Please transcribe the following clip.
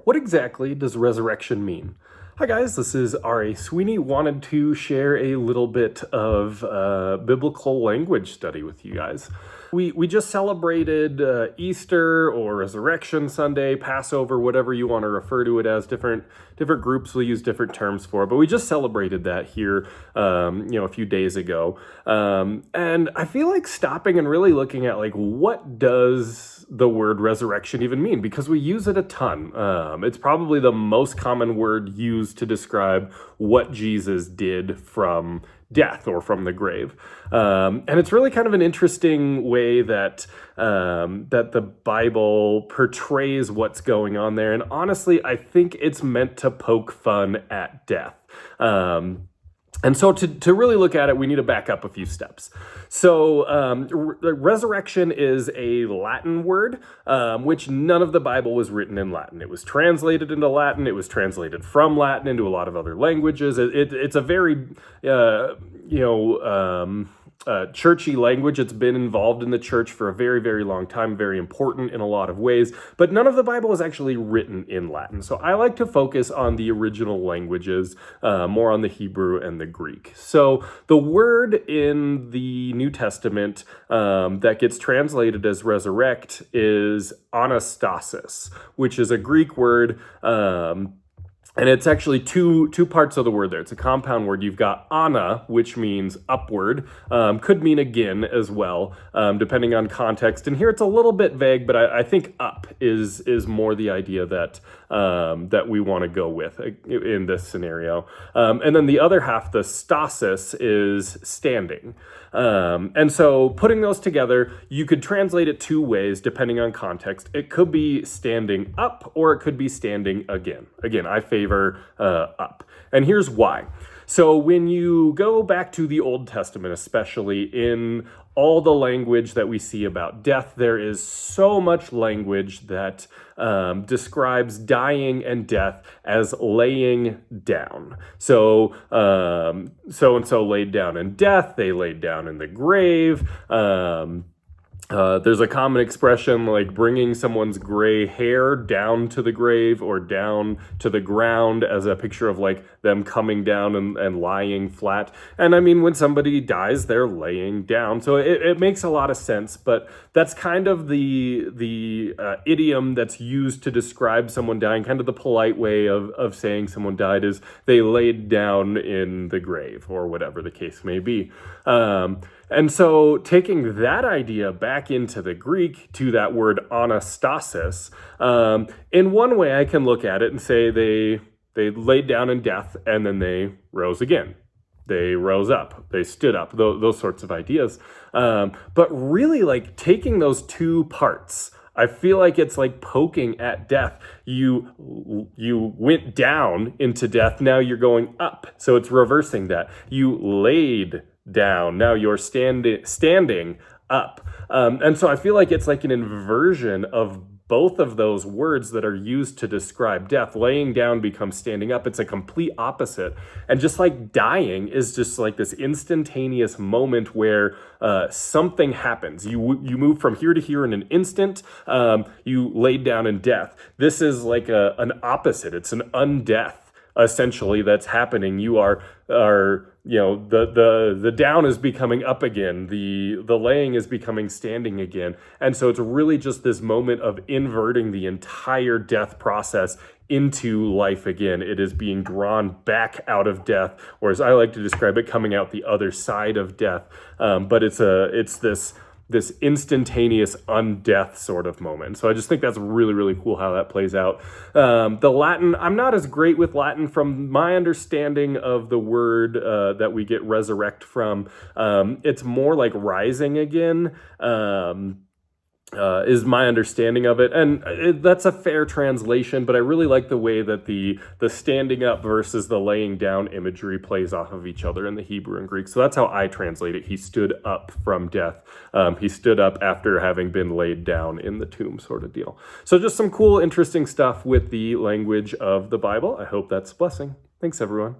what exactly does resurrection mean? Hi guys, this is R.A. Sweeney. Wanted to share a little bit of biblical language study with you guys. We just celebrated Easter or Resurrection Sunday, Passover, whatever you want to refer to it as. Different groups will use different terms for it, but we just celebrated that here, a few days ago. And I feel like stopping and really looking at what does the word resurrection even mean? Because we use it a ton. It's probably the most common word used to describe what Jesus did from death or from the grave. And it's really kind of an interesting way that the Bible portrays what's going on there. And honestly, I think it's meant to poke fun at death. And so to really look at it, we need to back up a few steps. So resurrection is a Latin word, which none of the Bible was written in Latin. It was translated into Latin. It was translated from Latin into a lot of other languages. It's a very, churchy language. It's been involved in the church for a very, very long time, very important in a lot of ways, but none of the Bible was actually written in Latin. So I like to focus on the original languages, more on the Hebrew and the Greek. So the word in the New Testament that gets translated as resurrect is anastasis, which is a Greek word, and it's actually two parts of the word there. It's a compound word. You've got ana, which means upward, could mean again as well, depending on context. And here it's a little bit vague, but I think up is more the idea that we want to go with in this scenario. And then the other half, the stasis, is standing. And so putting those together, you could translate it two ways depending on context. It could be standing up or it could be standing again. Again, I favor up. And here's why. So when you go back to the Old Testament, especially in all the language that we see about death, there is so much language that describes dying and death as laying down. So so-and-so laid down in death, they laid down in the grave. There's a common expression like bringing someone's gray hair down to the grave or down to the ground as a picture of like them coming down and lying flat. And I mean, when somebody dies, they're laying down. So it makes a lot of sense, but that's kind of the idiom that's used to describe someone dying. Kind of the polite way of saying someone died is they laid down in the grave or whatever the case may be. And so taking that idea back into the Greek to that word anastasis, in one way I can look at it and say they laid down in death and then they rose again. They rose up, they stood up, those sorts of ideas. But really like taking those two parts, I feel like it's like poking at death. You went down into death, now you're going up. So it's reversing that. You laid down, now you're standing up. And so I feel like it's like an inversion of both of those words that are used to describe death. Laying down becomes standing up. It's a complete opposite. And just like dying is just like this instantaneous moment where something happens. You move from here to here in an instant. You laid down in death. This is like an opposite. It's an undeath, essentially, that's happening. You are the down is becoming up again, the laying is becoming standing again. And so it's really just this moment of inverting the entire death process into life again. It is being drawn back out of death, or as I like to describe it, coming out the other side of death. But it's this instantaneous undeath sort of moment. So I just think that's really, really cool how that plays out. The Latin, I'm not as great with Latin. From my understanding of the word that we get resurrect from, it's more like rising again. Is my understanding of it. And that's a fair translation, but I really like the way that the standing up versus the laying down imagery plays off of each other in the Hebrew and Greek. So that's how I translate it. He stood up from death. He stood up after having been laid down in the tomb, sort of deal. So just some cool, interesting stuff with the language of the Bible. I hope that's a blessing. Thanks, everyone.